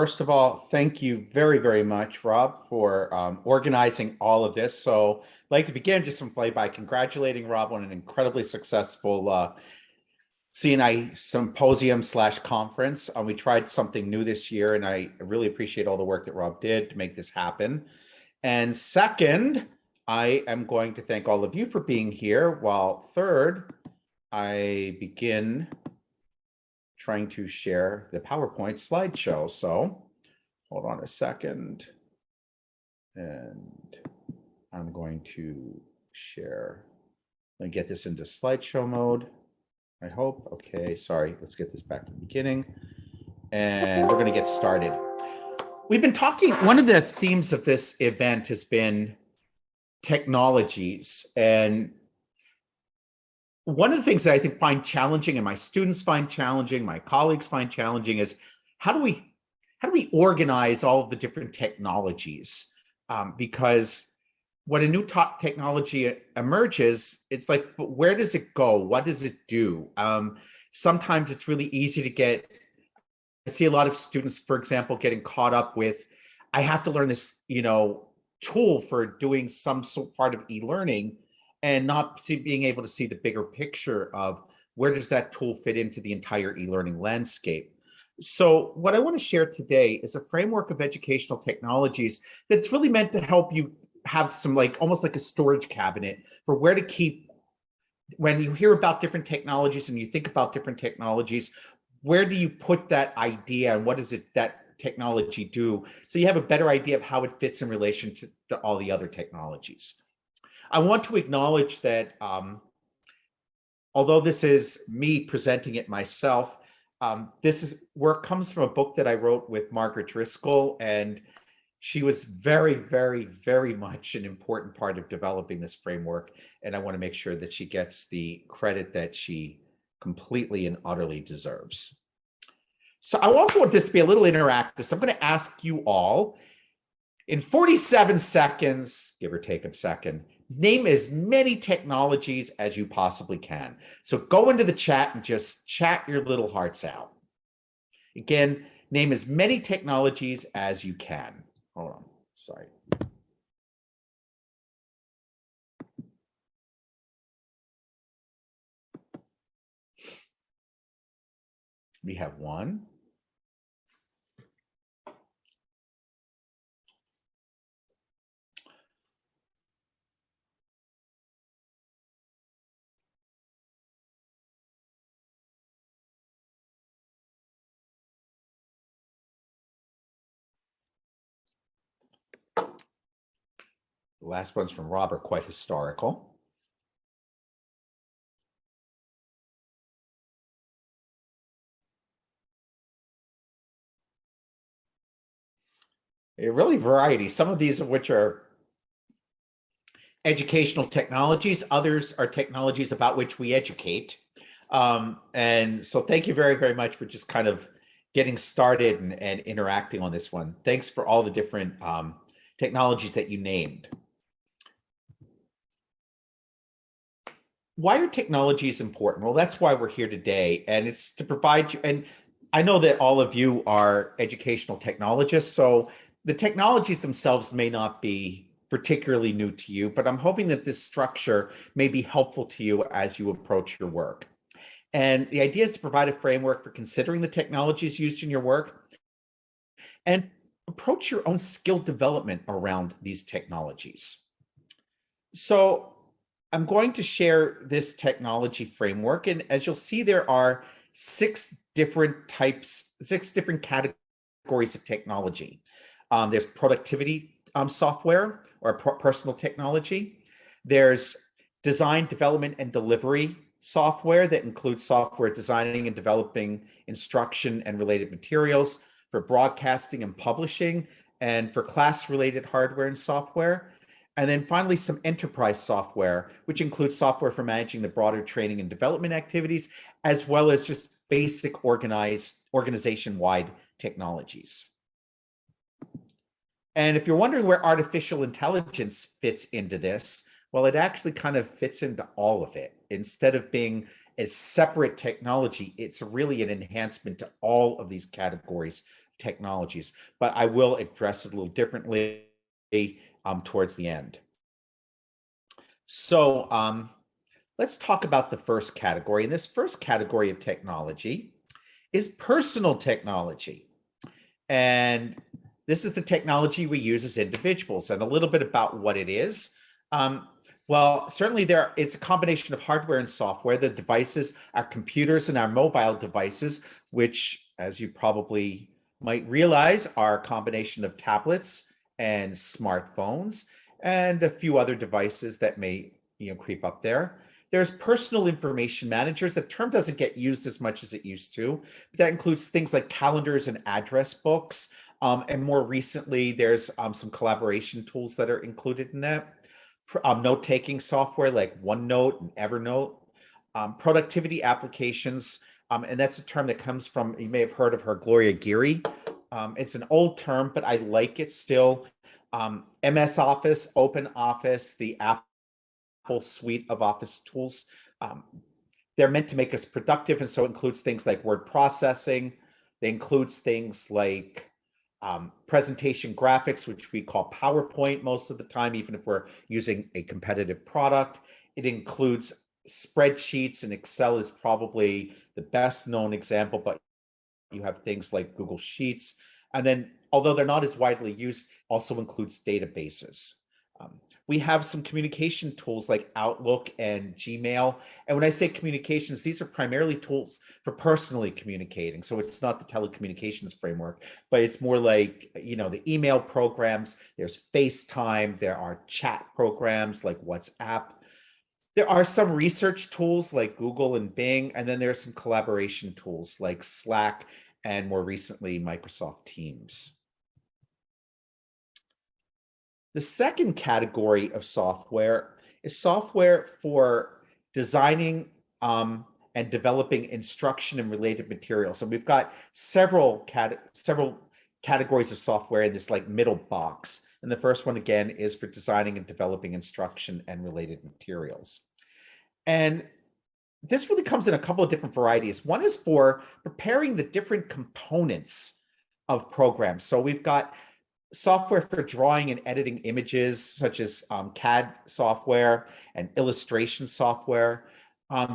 First of all, thank you very, very much, Rob, for organizing all of this. So I'd like to begin just simply by congratulating Rob on an incredibly successful CNIE symposium slash conference. We tried something new this year, and I really appreciate all the work that Rob did to make this happen. And second, I am going to thank all of you for being here, while third, I begin trying to share the PowerPoint slideshow. So hold on a second. And I'm going to share and get this into slideshow mode, I hope. Okay, sorry, let's get this back to the beginning. And we're gonna get started. We've been talking, one of the themes of this event has been technologies. And one of the things that I think find challenging, and my students find challenging, my colleagues find challenging, is how do we organize all of the different technologies? Because when a new technology emerges, it's like, but where does it go? What does it do? Sometimes it's really easy to get. I see a lot of students, for example, getting caught up with, I have to learn this, tool for doing some part of e-learning, and not being able to see the bigger picture of where does that tool fit into the entire e-learning landscape. So what I want to share today is a framework of educational technologies that's really meant to help you have some, almost like a storage cabinet for where to keep, when you hear about different technologies and you think about different technologies, where do you put that idea and what does that technology do? So you have a better idea of how it fits in relation to all the other technologies. I want to acknowledge that although this is me presenting it myself, this work comes from a book that I wrote with Margaret Driscoll, and she was very, very, very much an important part of developing this framework. And I want to make sure that she gets the credit that she completely and utterly deserves. So I also want this to be a little interactive. So I'm going to ask you all in 47 seconds, give or take a second, name as many technologies as you possibly can. So go into the chat and just chat your little hearts out. Again, name as many technologies as you can. Hold on, sorry. We have one. The last one's from Robert, quite historical. Really variety. Some of these of which are educational technologies, others are technologies about which we educate. And so thank you very, very much for just kind of getting started and interacting on this one. Thanks for all the different technologies that you named. Why are technologies important? Well, that's why we're here today. And it's to provide you, and I know that all of you are educational technologists, so the technologies themselves may not be particularly new to you, but I'm hoping that this structure may be helpful to you as you approach your work. And the idea is to provide a framework for considering the technologies used in your work and approach your own skill development around these technologies. So I'm going to share this technology framework, and as you'll see, there are six different categories of technology. There's productivity software or personal technology. There's design, development, and delivery software that includes software designing and developing instruction and related materials for broadcasting and publishing, and for class-related hardware and software. And then finally, some enterprise software, which includes software for managing the broader training and development activities, as well as just basic organization-wide technologies. And if you're wondering where artificial intelligence fits into this, well, it actually kind of fits into all of it. Instead of being a separate technology, it's really an enhancement to all of these categories of technologies, but I will address it a little differently towards the end. So let's talk about the first category. And this first category of technology is personal technology. And this is the technology we use as individuals, and a little bit about what it is. Well, certainly it's a combination of hardware and software. The devices are computers and our mobile devices, which, as you probably might realize, are a combination of tablets and smartphones and a few other devices that may creep up there. There's personal information managers. The term doesn't get used as much as it used to, but that includes things like calendars and address books. And more recently, there's some collaboration tools that are included in that. Note-taking software like OneNote and Evernote. Productivity applications, and that's a term that comes from, you may have heard of her, Gloria Geary. It's an old term, but I like it still. MS Office, Open Office, the Apple suite of office tools. They're meant to make us productive, and so it includes things like word processing. It includes things like presentation graphics, which we call PowerPoint most of the time, even if we're using a competitive product. It includes spreadsheets, and Excel is probably the best known example, but you have things like Google Sheets. And then, although they're not as widely used, also includes databases. We have some communication tools like Outlook and Gmail. And when I say communications, these are primarily tools for personally communicating. So it's not the telecommunications framework, but it's more like, the email programs. There's FaceTime. There are chat programs like WhatsApp. There are some research tools like Google and Bing. And then there are some collaboration tools like Slack and more recently, Microsoft Teams. The second category of software is software for designing and developing instruction and related materials. And we've got several categories of software in this middle box. And the first one, again, is for designing and developing instruction and related materials. And this really comes in a couple of different varieties. One is for preparing the different components of programs. So we've got software for drawing and editing images, such as CAD software and illustration software.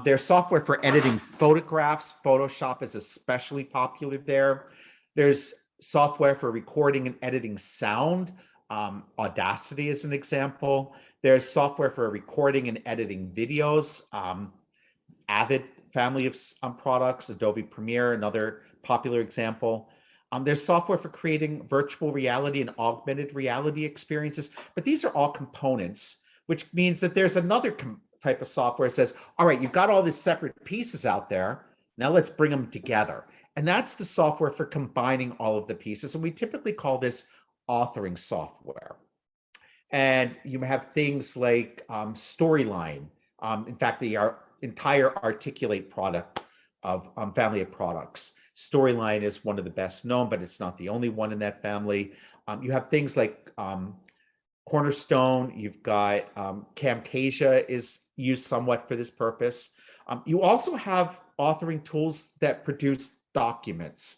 There's software for editing photographs. Photoshop is especially popular there. There's software for recording and editing sound. Audacity is an example. There's software for recording and editing videos. Avid family of products, Adobe Premiere, another popular example. There's software for creating virtual reality and augmented reality experiences, but these are all components, which means that there's another type of software that says, all right, you've got all these separate pieces out there. Now let's bring them together. And that's the software for combining all of the pieces. And we typically call this authoring software. And you have things like Storyline. In fact, the entire Articulate product of family of products. Storyline is one of the best known, but it's not the only one in that family. You have things like Cornerstone. You've got Camtasia is used somewhat for this purpose. You also have authoring tools that produce documents.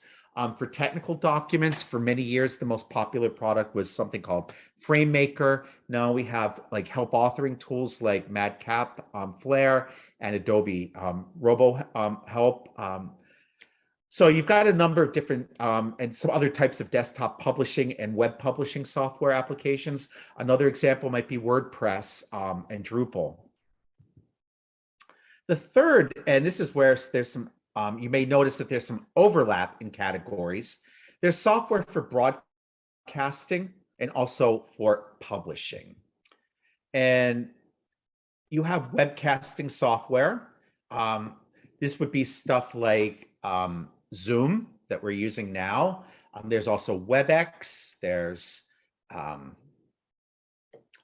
For technical documents, for many years, the most popular product was something called FrameMaker. Now we have help authoring tools like Madcap, Flare, and Adobe Robo Help. So you've got a number of different and some other types of desktop publishing and web publishing software applications. Another example might be WordPress and Drupal. The third, and this is where there's some, you may notice that there's some overlap in categories. There's software for broadcasting and also for publishing. And you have webcasting software. This would be stuff like Zoom that we're using now. There's also WebEx. There's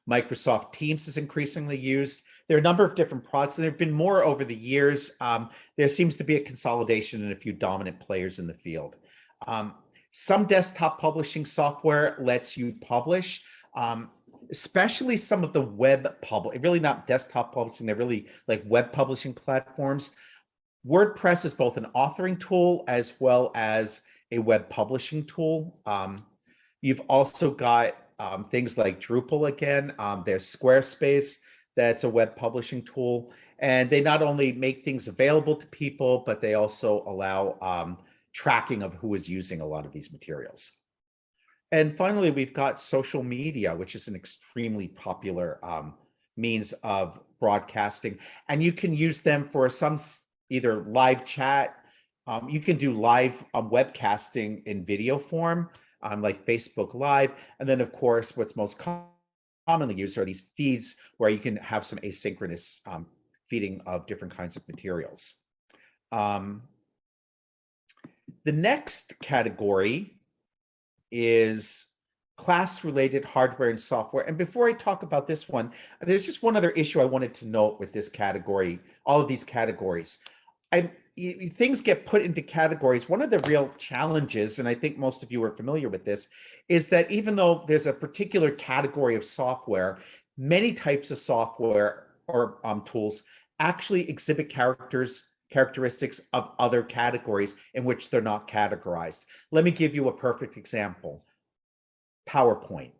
Microsoft Teams is increasingly used. There are a number of different products, and there have been more over the years. There seems to be a consolidation and a few dominant players in the field. Some desktop publishing software lets you publish, especially some of the web really not desktop publishing, they're really like web publishing platforms. WordPress is both an authoring tool as well as a web publishing tool. You've also got things like Drupal again. There's Squarespace, that's a web publishing tool. And they not only make things available to people, but they also allow tracking of who is using a lot of these materials. And finally, we've got social media, which is an extremely popular means of broadcasting. And you can use them for some either live chat. You can do live webcasting in video form, like Facebook Live. And then, of course, what's most commonly used are these feeds where you can have some asynchronous feeding of different kinds of materials. The next category is class-related hardware and software. And before I talk about this one, there's just one other issue I wanted to note with this category, all of these categories. Things get put into categories. One of the real challenges, and I think most of you are familiar with this, is that even though there's a particular category of software, many types of software or tools actually exhibit characteristics of other categories in which they're not categorized. Let me give you a perfect example. PowerPoint.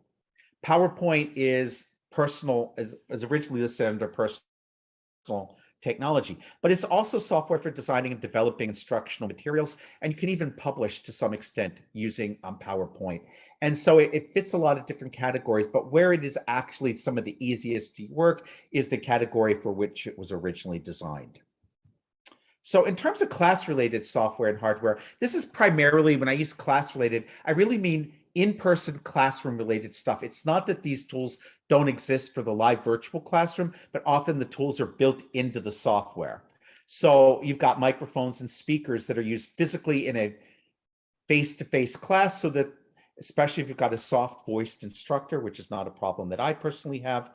PowerPoint is personal, is originally listed under personal technology, but it's also software for designing and developing instructional materials, and you can even publish to some extent using PowerPoint. And so it fits a lot of different categories, but where it is actually some of the easiest to work is the category for which it was originally designed. So in terms of class-related software and hardware, this is primarily, when I use class-related, I really mean in-person classroom-related stuff. It's not that these tools don't exist for the live virtual classroom, but often the tools are built into the software. So you've got microphones and speakers that are used physically in a face-to-face class, so that especially if you've got a soft-voiced instructor, which is not a problem that I personally have,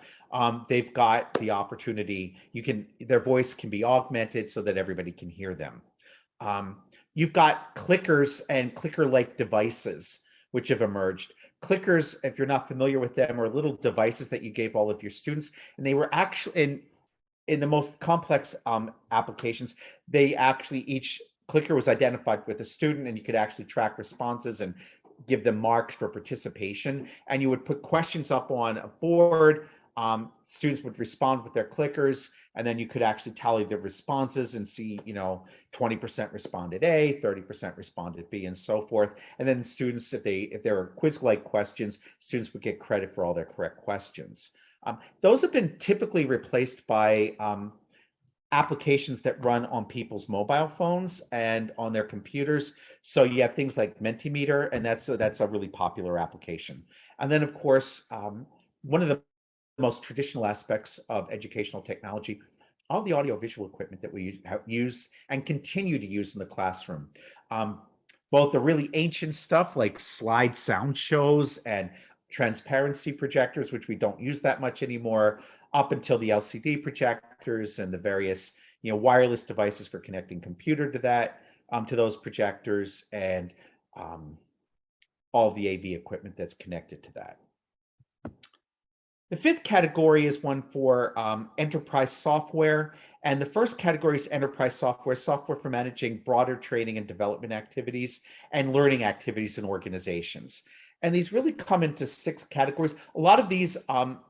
they've got the opportunity, their voice can be augmented so that everybody can hear them. You've got clickers and clicker-like devices which have emerged. Clickers, if you're not familiar with them, are little devices that you gave all of your students, and they were actually, in the most complex applications, each clicker was identified with a student, and you could actually track responses and give them marks for participation. And you would put questions up on a board. Students would respond with their clickers, and then you could actually tally their responses and see, 20% responded A, 30% responded B, and so forth. And then students, if there were quiz-like questions, students would get credit for all their correct questions. Those have been typically replaced by applications that run on people's mobile phones and on their computers. So you have things like Mentimeter, and that's a really popular application. And then, of course, one of the most traditional aspects of educational technology, all the audiovisual equipment that we have used and continue to use in the classroom. Both the really ancient stuff like slide sound shows and transparency projectors, which we don't use that much anymore, up until the LCD projectors and the various, wireless devices for connecting computer to those projectors, and all the AV equipment that's connected to that. The fifth category is one for enterprise software. And the first category is enterprise software for managing broader training and development activities and learning activities in organizations. And these really come into 6 categories. A lot of these,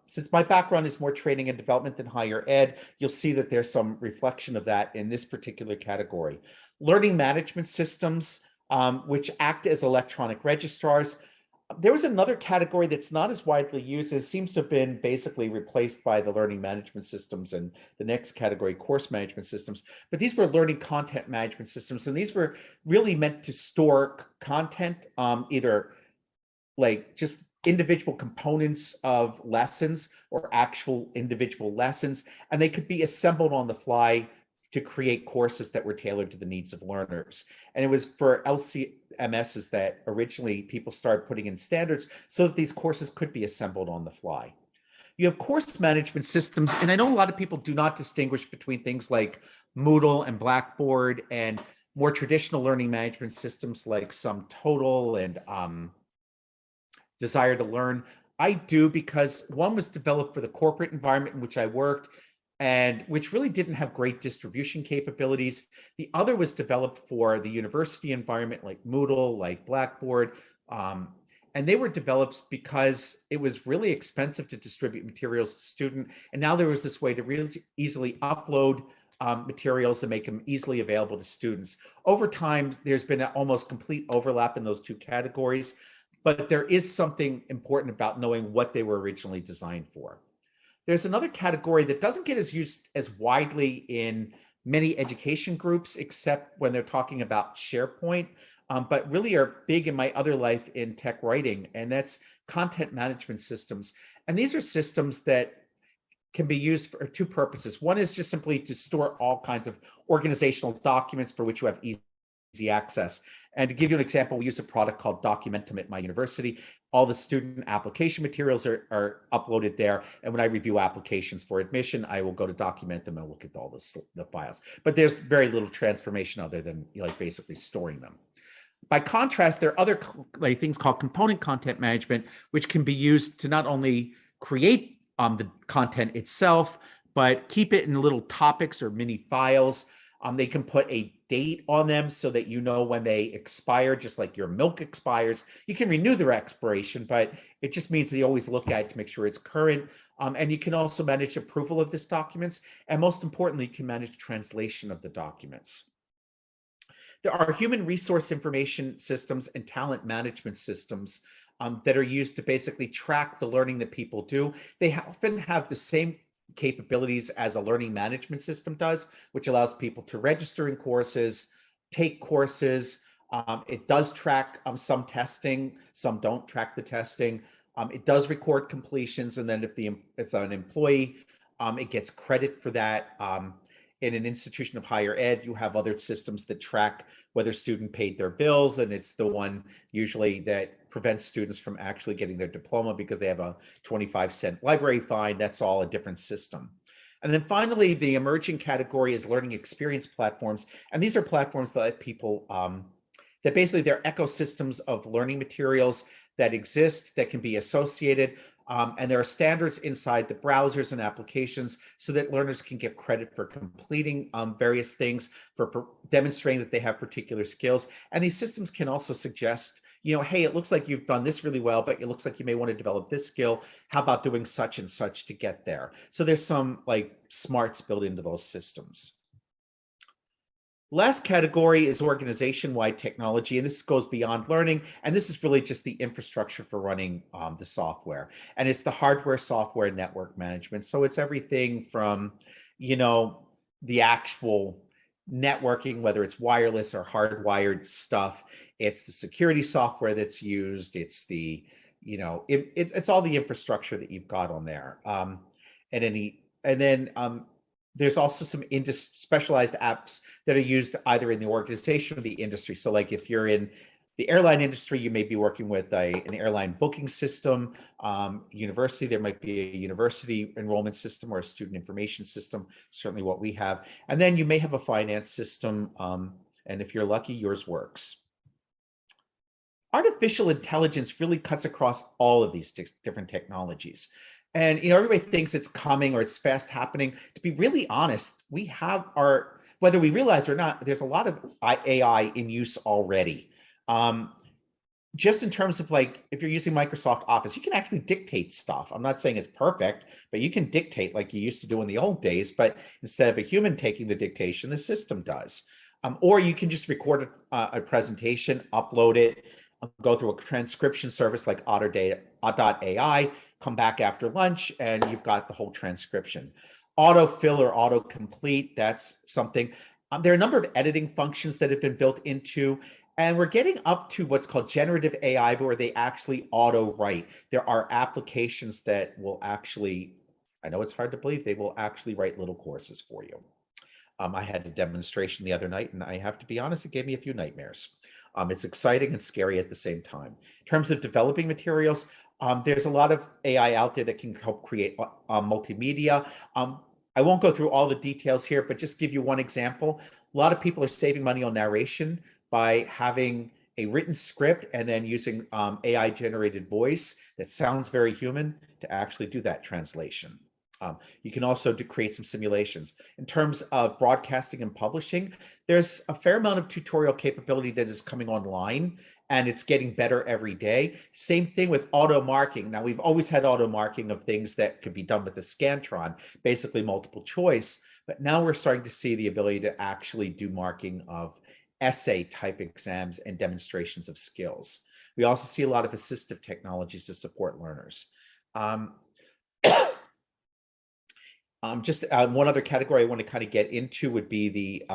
since my background is more training and development than higher ed, you'll see that there's some reflection of that in this particular category. Learning management systems, which act as electronic registrars. There was another category that's not as widely used. It seems to have been basically replaced by the learning management systems and the next category, course management systems. But these were learning content management systems. And these were really meant to store content, either like just individual components of lessons or actual individual lessons. And they could be assembled on the fly to create courses that were tailored to the needs of learners. And it was for LCMSs that originally people started putting in standards so that these courses could be assembled on the fly. You have course management systems, and I know a lot of people do not distinguish between things like Moodle and Blackboard and more traditional learning management systems like SumTotal and Desire to Learn. I do, because one was developed for the corporate environment in which I worked. and which really didn't have great distribution capabilities. The other was developed for the university environment, like Moodle, like Blackboard. And they were developed because it was really expensive to distribute materials to students. And now there was this way to really easily upload materials and make them easily available to students. Over time, there's been an almost complete overlap in those two categories, but there is something important about knowing what they were originally designed for. There's another category that doesn't get as used as widely in many education groups, except when they're talking about SharePoint, but really are big in my other life in tech writing, and that's content management systems. And these are systems that can be used for two purposes. One is just simply to store all kinds of organizational documents for which you have easy access. And to give you an example, we use a product called Documentum at my university. All the student application materials are uploaded there. And when I review applications for admission, I will go to Documentum and look at all the files. But there's very little transformation other than basically storing them. By contrast, there are other things called component content management, which can be used to not only create the content itself, but keep it in little topics or mini files. They can put a date on them so that you know when they expire, just like your milk expires. You can renew their expiration, but it just means that you always look at it to make sure it's current. And you can also manage approval of this documents. And most importantly, you can manage translation of the documents. There are human resource information systems and talent management systems that are used to basically track the learning that people do. They often have the same capabilities as a learning management system does, which allows people to register in courses, take courses. It does track some testing, some don't track the testing. It does record completions, and then if it's an employee, it gets credit for that. In an institution of higher ed, you have other systems that track whether student paid their bills, and it's the one usually that prevents students from actually getting their diploma because they have a 25-cent library fine. That's all a different system. And then finally, the emerging category is learning experience platforms. And these are platforms that let people, that basically they're ecosystems of learning materials that exist, that can be associated. And there are standards inside the browsers and applications so that learners can get credit for completing various things, for demonstrating that they have particular skills. And these systems can also suggest, hey, it looks like you've done this really well, but it looks like you may want to develop this skill. How about doing such and such to get there? So there's some smarts built into those systems. Last category is organization-wide technology, and this goes beyond learning, and this is really just the infrastructure for running the software. And it's the hardware, software, network management. So it's everything from, the actual networking, whether it's wireless or hardwired stuff. It's the security software that's used. It's the, it's all the infrastructure that you've got on there. There's also some specialized apps that are used either in the organization or the industry. So if you're in the airline industry, you may be working with an airline booking system. University, there might be a university enrollment system or a student information system, certainly what we have. And then you may have a finance system. And if you're lucky, yours works. Artificial intelligence really cuts across all of these different technologies. And everybody thinks it's coming or it's fast happening. To be really honest, we have whether we realize or not, there's a lot of AI in use already. Just in terms of if you're using Microsoft Office, you can actually dictate stuff. I'm not saying it's perfect, but you can dictate like you used to do in the old days, but instead of a human taking the dictation, the system does. Or you can just record a presentation, upload it, go through a transcription service like Otter.ai, come back after lunch, and you've got the whole transcription. Autofill or autocomplete, that's something. There are a number of editing functions that have been built into, and we're getting up to what's called generative AI, where they actually auto-write. There are applications that will actually, I know it's hard to believe, they will actually write little courses for you. I had a demonstration the other night, and I have to be honest, it gave me a few nightmares. It's exciting and scary at the same time. In terms of developing materials, there's a lot of AI out there that can help create multimedia. I won't go through all the details here, but just give you one example. A lot of people are saving money on narration by having a written script and then using AI-generated voice that sounds very human to actually do that translation. You can also create some simulations. In terms of broadcasting and publishing, there's a fair amount of tutorial capability that is coming online, and it's getting better every day. Same thing with auto marking. Now, we've always had auto marking of things that could be done with the Scantron, basically multiple choice, but now we're starting to see the ability to actually do marking of essay type exams and demonstrations of skills. We also see a lot of assistive technologies to support learners. Just one other category I want to kind of get into would be the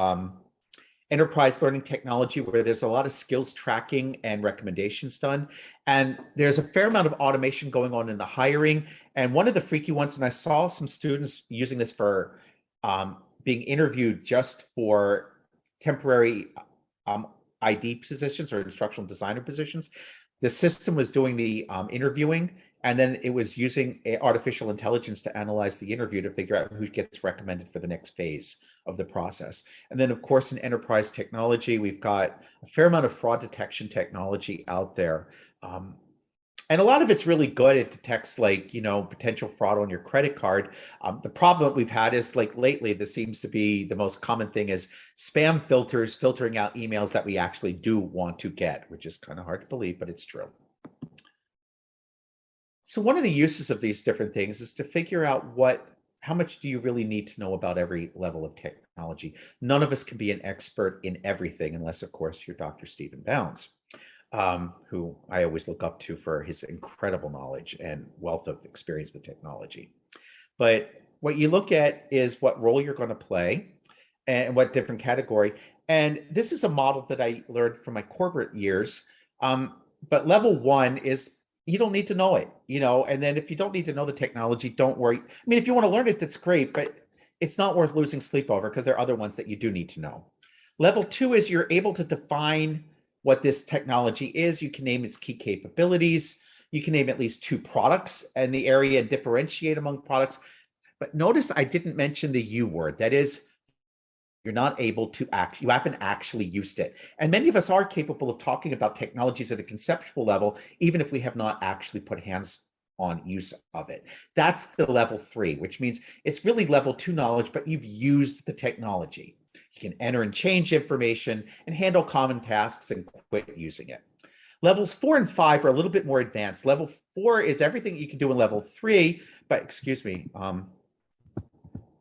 enterprise learning technology, where there's a lot of skills tracking and recommendations done. And there's a fair amount of automation going on in the hiring. And one of the freaky ones, and I saw some students using this for being interviewed just for temporary ID positions or instructional designer positions. The system was doing the interviewing, and then it was using artificial intelligence to analyze the interview to figure out who gets recommended for the next phase of the process. And then, of course, in enterprise technology, we've got a fair amount of fraud detection technology out there. And a lot of it's really good. It detects, like, potential fraud on your credit card. The problem that we've had is, like, lately, this seems to be the most common thing, is spam filters filtering out emails that we actually do want to get, which is kind of hard to believe, but it's true. So one of the uses of these different things is to figure out how much do you really need to know about every level of technology. None of us can be an expert in everything unless, of course, you're Dr. Stephen Bounds, who I always look up to for his incredible knowledge and wealth of experience with technology. But what you look at is what role you're going to play and what different category. And this is a model that I learned from my corporate years. But level one is you don't need to know it, and then if you don't need to know the technology, don't worry. I mean, if you want to learn it, that's great, but it's not worth losing sleep over, because there are other ones that you do need to know. Level two is you're able to define what this technology is. You can name its key capabilities. You can name at least 2 products in the area and differentiate among products. But notice I didn't mention the U word. That is, you're not able to you haven't actually used it. And many of us are capable of talking about technologies at a conceptual level, even if we have not actually put hands on use of it. That's the level 3, which means it's really level 2 knowledge, but you've used the technology. You can enter and change information and handle common tasks and quit using it. Levels 4 and 5 are a little bit more advanced. Level 4 is everything you can do in level 3, but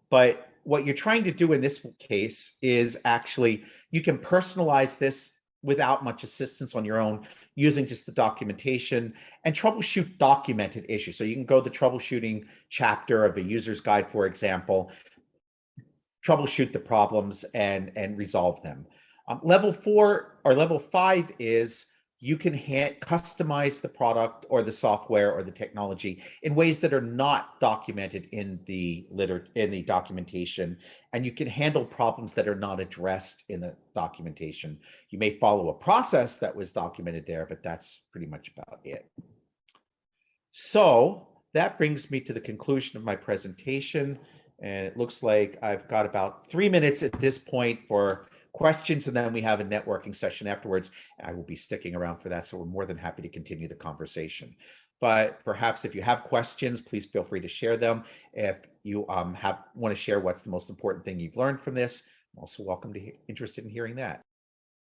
but what you're trying to do in this case is actually you can personalize this without much assistance on your own, using just the documentation and troubleshoot documented issues. So you can go the troubleshooting chapter of a user's guide, for example, troubleshoot the problems and resolve them. Level 4 or level 5 is you can customize the product or the software or the technology in ways that are not documented in the documentation, and you can handle problems that are not addressed in the documentation. You may follow a process that was documented there, but that's pretty much about it. So that brings me to the conclusion of my presentation, and it looks like I've got about 3 minutes at this point for questions, and then we have a networking session afterwards. I will be sticking around for that, so we're more than happy to continue the conversation. But perhaps if you have questions, please feel free to share them. If you want to share what's the most important thing you've learned from this, I'm also interested in hearing that.